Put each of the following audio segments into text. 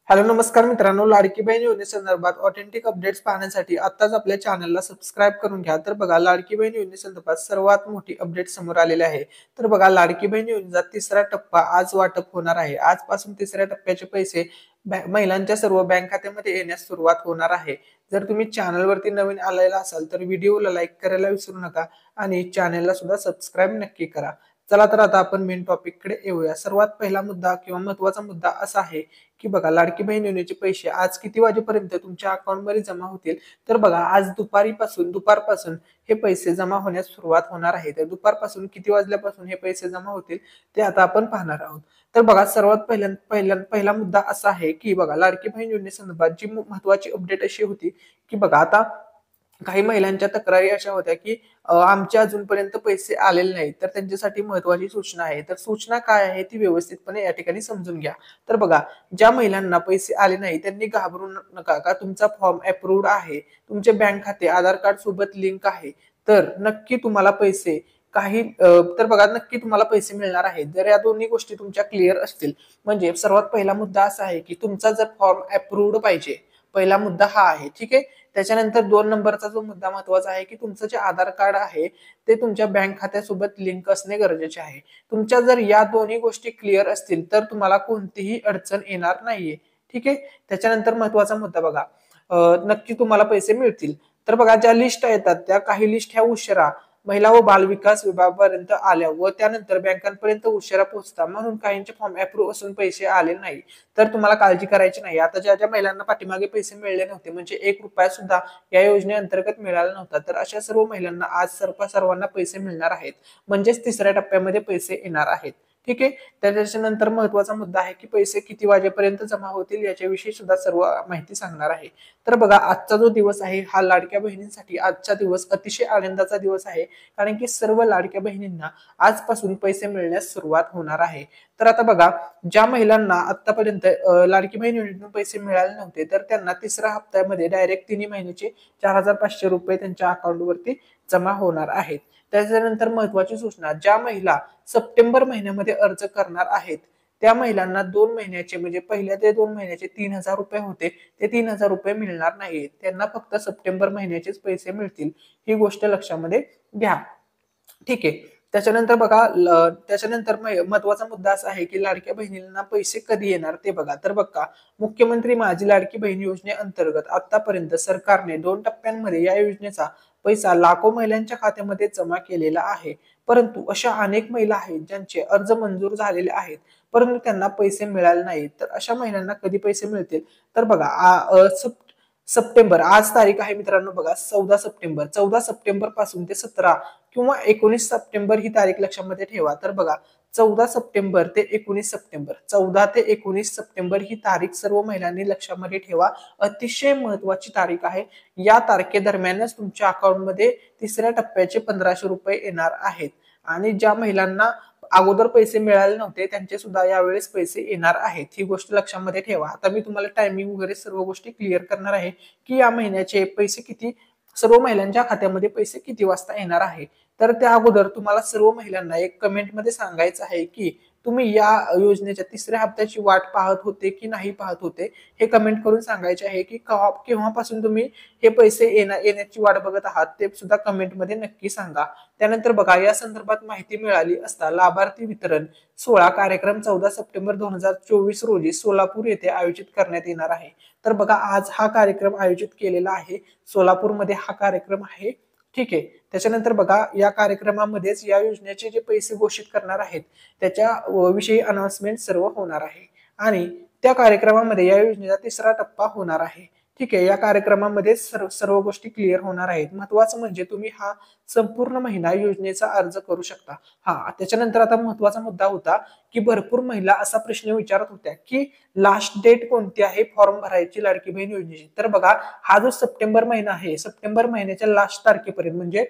Hello नमस्कार मित्रांनो, लाडकी बहीण योजनेसंदर्भात ऑथेंटिक अपडेट्स पाहण्यासाठी आत्ताच आपल्या चॅनलला सबस्क्राईब करून घ्या। तर बघा, लाडकी बहीण योजनेसंदर्भात सर्वात मोठी अपडेट समोर आलेली आहे। तर बघा, लाडकी बहीण योजनेचा तिसरा टप्पा आज वाटप होणार आहे। आजपासून तिसऱ्या टप्प्याचे पैसे महिलांच्या सर्व बँक खात्यामध्ये येण्यास सुरुवात होणार आहे। जर तुम्ही चॅनलवरती नवीन आलेला असाल तर व्हिडिओला लाईक करायला विसरू नका आणि चॅनलला सुद्धा सबस्क्राईब नक्की करा। चला तर आता आपण मेन टॉपिककडे येऊया। सर्वात पहिला मुद्दा किंवा महत्त्वाचा मुद्दा असा आहे की बघा, लाडकी बहीण योजनेचे पैसे आज किती वाजेपर्यंत तुमच्या अकाउंटमध्ये जमा होतील। तर बघा, आज दुपारपासून हे पैसे जमा होण्यास सुरुवात होणार आहे। तर दुपारपासून किती वाजल्यापासून हे पैसे जमा होतील ते आता आपण पाहणार आहोत। तर बघा, सर्वात पहिला मुद्दा असा आहे की बघा, लाडकी बहीण योजनेसंदर्भात जी महत्त्वाची अपडेट अशी होती की बघा, आता काही महिलांच्या तक्रारी अशा होत्या की आमच्या अजूनपर्यंत पैसे आलेले नाहीत। तर त्यांच्यासाठी महत्त्वाची सूचना आहे। तर सूचना काय आहे ती व्यवस्थितपणे या ठिकाणी समजून घ्या। तर बघा, ज्या महिलांना पैसे आले नाही त्यांनी घाबरू नका का तुमचा फॉर्म अप्रूव्ड आहे, तुमचे बँक खाते आधार कार्ड सोबत लिंक आहे, तर नक्की तुम्हाला पैसे तर बघा, नक्की तुम्हाला पैसे मिळणार आहेत जर या दोन्ही गोष्टी तुमच्या क्लिअर असतील। म्हणजे सर्वात पहिला मुद्दा असा आहे की तुमचा जर फॉर्म अप्रूव्ड पाहिजे, पहिला मुद्दा हा आहे, ठीक आहे। त्याच्यानंतर 2 नंबरचा जो मुद्दा महत्त्वाचा आहे की तुमचं जे आधार कार्ड आहे ते तुमच्या बँक खात्यासोबत लिंक असणे गरजेचे आहे। तुमच्या जर या दोन्ही गोष्टी क्लिअर असतील तर तुम्हाला कोणतीही अडचण येणार नाहीये, ठीक आहे। त्याच्यानंतर महत्त्वाचा मुद्दा बघा, नक्की तुम्हाला पैसे मिळतील। तर बघा, ज्या लिस्ट येतात त्या काही लिस्ट ह्या उशिरा महिला व बाल विकास विभागापर्यंत आल्या व त्यानंतर बँकांपर्यंत उशिरा पोहोचता, म्हणून काहींचे फॉर्म अप्रूव्ह असून पैसे आले नाही। तर तुम्हाला काळजी करायची नाही। आता ज्या ज्या महिलांना पाठीमागे पैसे मिळले नव्हते, म्हणजे 1 रुपया सुद्धा या योजनेअंतर्गत मिळाला नव्हता, तर अशा सर्व महिलांना आज सर्वांना पैसे मिळणार आहेत। म्हणजेच तिसऱ्या टप्प्यामध्ये पैसे येणार आहेत, ठीक आहे। त्याच्यानंतर महत्त्वाचा मुद्दा आहे की पैसे किती वाजेपर्यंत जमा होतील याच्याविषयी सुद्धा सर्व माहिती सांगणार आहे। तर बघा, आजचा जो दिवस आहे हा लाडक्या बहिणींसाठी आजचा दिवस अतिशय आनंदाचा दिवस आहे, कारण की सर्व लाडक्या बहिणींना आजपासून पैसे मिळण्यास सुरुवात होणार आहे। तर आता बघा, ज्या महिलांना आतापर्यंत लाडकी बहीण योजनेतून पैसे मिळाले नव्हते तर त्यांना तिसऱ्या हप्त्यामध्ये डायरेक्ट 3 महिन्याचे 4,500 रुपये त्यांच्या अकाउंटवरती जमा होणार आहेत। त्याच्यानंतर महत्त्वाची सूचना, ज्या महिला सप्टेंबर महिन्यामध्ये अर्ज करणार आहेत त्या महिलांना 2 महिन्याचे म्हणजे पहिल्या ते 2 महिन्याचे 3,000 रुपये होते, ते 3,000 रुपये मिळणार नाहीत। त्यांना फक्त सप्टेंबर महिन्याचेच पैसे मिळतील, ही गोष्ट लक्षामध्ये घ्या, ठीक आहे। त्याच्यानंतर बघा, त्याच्यानंतर महत्त्वाचा मुद्दा असा आहे की लाडक्या बहिणींना पैसे कधी येणार ते बघा। तर बघा, मुख्यमंत्री माझी लाडकी बहीण योजनेअंतर्गत आतापर्यंत सरकारने 2 टप्प्यांमध्ये या योजनेचा पैसा लाखो महिलांच्या खात्यामध्ये जमा केलेला आहे। परंतु अशा अनेक महिला आहेत ज्यांचे अर्ज मंजूर झालेले आहेत परंतु त्यांना पैसे मिळाले नाहीत। तर अशा महिलांना कधी पैसे मिळतील तर बघा, सप्टेंबर आज तारीख आहे मित्रांनो, बघा 14 सप्टेंबर पासून ते 17 किंवा 19 सप्टेंबर ही तारीख लक्षामध्ये ठेवा। तर बघा, 14 सप्टेंबर ते 19 सप्टेंबर 14 ते 19 सप्टेंबर ही तारीख सर्व महिलांनी लक्षामध्ये ठेवा, अतिशय महत्त्वाची तारीख आहे। या तारखेदरम्यानच तुमच्या अकाउंटमध्ये तिसऱ्या टप्प्याचे 1,500 रुपये येणार आहेत आणि ज्या महिलांना अगोदर पैसे मिळाले नव्हते त्यांचे सुद्धा यावेळेस पैसे येणार आहेत, ही गोष्ट लक्षामध्ये ठेवा। आता मी तुम्हाला टायमिंग वगैरे सर्व गोष्टी क्लिअर करणार आहे की या महिन्याचे पैसे किती, सर्व महिलांच्या खात्यामध्ये पैसे किती वाजता येणार आहे। तर त्या अगोदर तुम्हाला सर्व महिलांना एक कमेंटमध्ये सांगायचं आहे की तुम्ही या योजनेच्या तिसऱ्या हप्त्याची वाट पाहत होते की नाही पाहत होते, हे कमेंट करून सांगायचे आहे की केव्हापासून तुम्ही हे पैसे येण्याची वाट बघत आहात ते सुद्धा कमेंटमध्ये नक्की सांगा। त्यानंतर बघा, या संदर्भात माहिती मिळाली असता लाभार्थी वितरण सोहळा कार्यक्रम 14 सप्टेंबर 2024 रोजी सोलापूर येथे आयोजित करण्यात येणार आहे। तर बघा, आज हा कार्यक्रम आयोजित केलेला आहे, सोलापूरमध्ये हा कार्यक्रम आहे, ठीक आहे। त्याच्यानंतर बघा, या कार्यक्रमामध्येच या योजनेचे जे पैसे घोषित करणार आहेत त्याच्या विषयी अनाउन्समेंट सर्व होणार आहे आणि त्या कार्यक्रमामध्ये या योजनेचा तिसरा टप्पा होणार आहे, ठीक आहे। या कार्यक्रमामध्ये सर्व गोष्टी क्लिअर होणार आहेत। महत्त्वाचं म्हणजे तुम्ही हा संपूर्ण महिना योजनेचा अर्ज करू शकता। त्याच्यानंतर आता महत्त्वाचा मुद्दा होता की भरपूर महिला असा प्रश्न विचारत होत्या की लास्ट डेट कोणती आहे फॉर्म भरायची लाडकी बहीण योजनेची। तर बघा, हा जो सप्टेंबर महिना आहे, सप्टेंबर महिन्याच्या लास्ट तारखेपर्यंत म्हणजे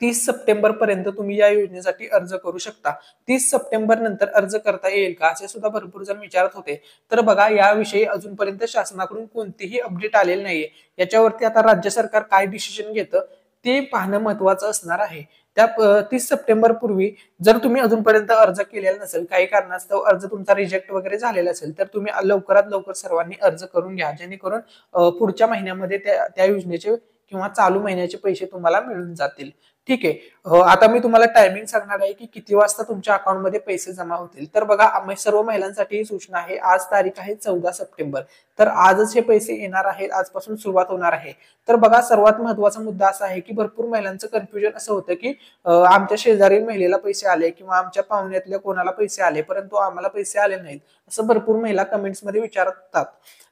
30 सप्टेंबर पर्यंत तुम्ही या योजनेसाठी अर्ज करू शकता। 30 सप्टेंबर नंतर अर्ज करता येईल का असे सुद्धा भरपूर जण विचारत होते। तर बघा, याविषयी अजूनपर्यंत शासनाकडून कोणतीही अपडेट आलेली नाहीये। याच्यावरती आता राज्य सरकार काय डिसिजन घेतं ते पाहणं महत्त्वाचं असणार आहे। त्या 30 सप्टेंबर पूर्वी जर तुम्ही अजूनपर्यंत अर्ज केलेला नसेल, काही कारणास्तव अर्ज तुमचा रिजेक्ट वगैरे झालेला असेल, तर तुम्ही लवकरात लवकर सर्वांनी अर्ज करून घ्या, जेणेकरून पुढच्या महिन्यामध्ये त्या योजनेचे किंवा चालू महिन्याचे पैसे तुम्हाला मिळून जातील. ठीक आहे. आता मी तुम्हाला टायमिंग सांगणार आहे की किती वाजता तुमच्या अकाउंटमध्ये पैसे जमा होतील. तर बघा, आम्ही सर्व महिलांसाठी ही सूचना आहे. आज तारीख आहे 14 सप्टेंबर. तर आजच हे पैसे येणार आहेत, आजपासून सुरुवात होणार आहे. तर बघा, सर्वात महत्त्वाचा मुद्दा असा आहे की भरपूर महिलांचं कन्फ्युजन असं होतं की आमच्या शेजारी महिलेला पैसे आले किंवा आमच्या पाहुण्यातल्या कोणाला पैसे आले, परंतु आम्हाला पैसे आले नाहीत, असं भरपूर महिला कमेंट्समध्ये विचारतात.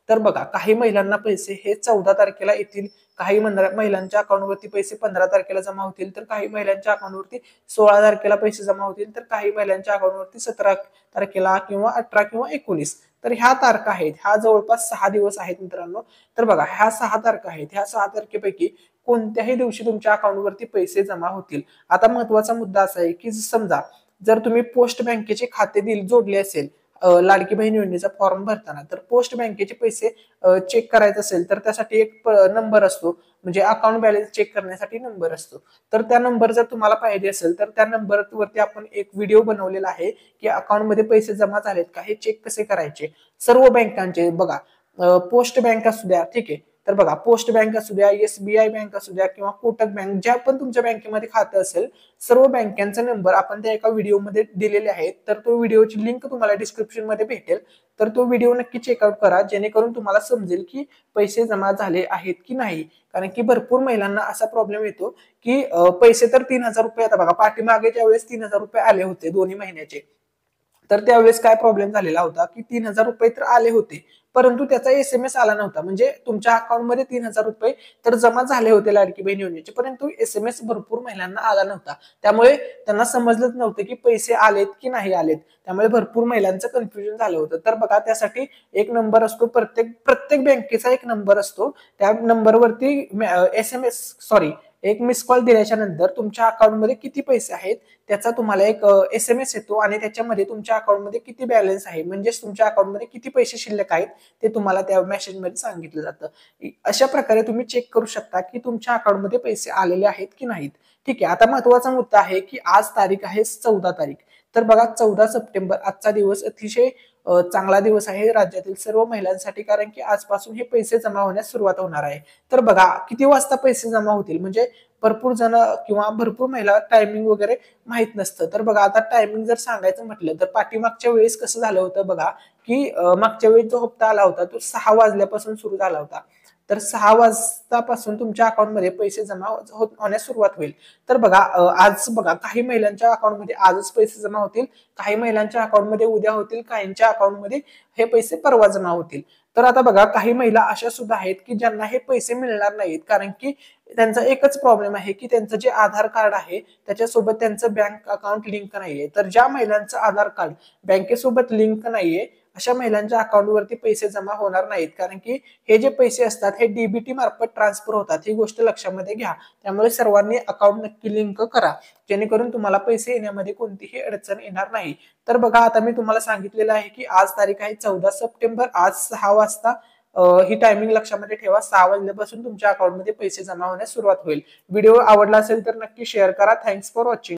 तर बघा, काही महिलांना पैसे हे 14 तारखेला येतील, काही महिलांच्या अकाउंटवरती पैसे 15 तारखेला जमा होतील, तर काही महिलांच्या अकाउंटवरती 16 तारखेला पैसे जमा होतील, तर काही महिलांच्या अकाउंटवरती 17 तारखेला किंवा 18 किंवा 19. तर ह्या तारखा आहेत, ह्या जवळपास 6 दिवस आहेत मित्रांनो. तर बघा, ह्या 6 तारखा आहेत, ह्या 6 तारखेपैकी कोणत्याही दिवशी तुमच्या अकाउंटवरती पैसे जमा होतील. आता महत्वाचा मुद्दा असा आहे की समजा जर तुम्ही पोस्ट बँकेचे खाते जोडले असेल लाडकी बहीण योजनेचा फॉर्म भरताना, तर पोस्ट बँकेचे पैसे चेक करायचे असेल तर त्यासाठी एक नंबर असतो, म्हणजे अकाउंट बॅलन्स चेक करण्यासाठी नंबर असतो. तर त्या नंबर जर तुम्हाला पाहिजे असेल तर त्या नंबरवरती आपण एक व्हिडिओ बनवलेला आहे की अकाउंटमध्ये पैसे जमा झालेत का हे चेक कसे करायचे. सर्व बँकांचे बघा, पोस्ट बँक असू द्या, ठीक आहे, तर बघा, पोस्ट बँक असू द्या, SBI बँक असू द्या किंवा कोटक बँक, ज्या पण तुमच्या बँकेमध्ये खातं असेल, सर्व बँकांचा नंबर आपण त्या एका व्हिडिओमध्ये दिलेले आहेत. तर तो व्हिडिओची लिंक तुम्हाला डिस्क्रिप्शन मध्ये भेटेल. तर तो व्हिडिओ नक्की चेकआउट करा, जेणेकरून तुम्हाला समजेल की पैसे जमा झाले आहेत की नाही. कारण की भरपूर महिलांना असा प्रॉब्लेम येतो की पैसे तर 3,000 रुपये, आता बघा पाठीमागे त्यावेळेस 3,000 रुपये आले होते दोन्ही महिन्याचे. तर त्यावेळेस काय प्रॉब्लेम झालेला होता की 3,000 रुपये तर आले होते, परंतु त्याचा SMS आला नव्हता. म्हणजे तुमच्या अकाउंटमध्ये 3,000 रुपये तर जमा झाले होते लाडकी बहीण योजनेचे, परंतु SMS भरपूर महिलांना आला नव्हता. त्यामुळे त्यांना समजलंच नव्हतं की पैसे आलेत की नाही आलेत. त्यामुळे भरपूर महिलांचं कन्फ्युजन झालं होतं. तर बघा, त्यासाठी एक नंबर असतो, प्रत्येक बँकेचा एक नंबर असतो. त्या नंबरवरती एक मिस कॉल दिल्याच्या नंतर तुमच्या अकाउंटमध्ये किती पैसे आहेत त्याचा तुम्हाला एक SMS येतो, आणि त्याच्यामध्ये तुमच्या अकाउंटमध्ये किती बॅलन्स आहे, म्हणजेच तुमच्या अकाउंटमध्ये किती पैसे शिल्लक आहेत ते तुम्हाला त्या मेसेजमध्ये सांगितलं जातं. अशा प्रकारे तुम्ही चेक करू शकता की तुमच्या अकाउंटमध्ये पैसे आलेले आहेत की नाहीत. ठीक आहे. आता महत्वाचा मुद्दा आहे की आज तारीख आहे 14 तारीख. तर बघा, 14 सप्टेंबर आजचा दिवस अतिशय चांगला दिवस आहे राज्यातील सर्व महिलांसाठी, कारण की आजपासून हे पैसे जमा होण्यास सुरुवात होणार आहे. तर बघा, किती वाजता पैसे जमा होतील, म्हणजे भरपूर जण किंवा भरपूर महिला टायमिंग वगैरे माहित नसतं. तर बघा, आता टायमिंग जर सांगायचं म्हटलं तर पाठीमागच्या वेळेस कसं झालं होतं बघा, की मागच्या वेळेस जो हप्ता आला होता तो 6 वाजल्यापासून सुरू झाला होता. तर 6 वाजतापासून तुमच्या अकाउंटमध्ये पैसे जमा होण्यास सुरुवात होईल. तर बघा, आज बघा, काही महिलांच्या अकाउंटमध्ये आजच पैसे जमा होतील, काही महिलांच्या अकाउंटमध्ये उद्या होतील, काहींच्या अकाउंटमध्ये हे पैसे परवा जमा होतील. तर आता बघा, काही महिला अशा सुद्धा आहेत की ज्यांना हे पैसे मिळणार नाहीत, कारण की त्यांचा एकच प्रॉब्लेम आहे की त्यांचं जे आधार कार्ड आहे त्याच्यासोबत त्यांचं बँक अकाउंट लिंक नाहीये. तर ज्या महिलांचं आधार कार्ड बँकेसोबत लिंक नाहीये अशा महिलांच्या अकाउंटवरती पैसे जमा होणार नाहीत, कारण की हे जे पैसे असतात हे DBT मार्फत ट्रान्सफर होतात. ही गोष्ट लक्षामध्ये घ्या. त्यामुळे सर्वांनी अकाउंट नक्की लिंक करा, जेणेकरून तुम्हाला पैसे येण्यामध्ये कोणतीही अडचण येणार नाही. तर बघा, आता मी तुम्हाला सांगितलेलं आहे की आज तारीख आहे 14 सप्टेंबर, आज 6 वाजता ही टायमिंग लक्षामध्ये ठेवा. 6 वाजल्यापासून तुमच्या अकाउंटमध्ये पैसे जमा होण्यास सुरुवात होईल. व्हिडिओ आवडला असेल तर नक्की शेअर करा. Thanks for watching.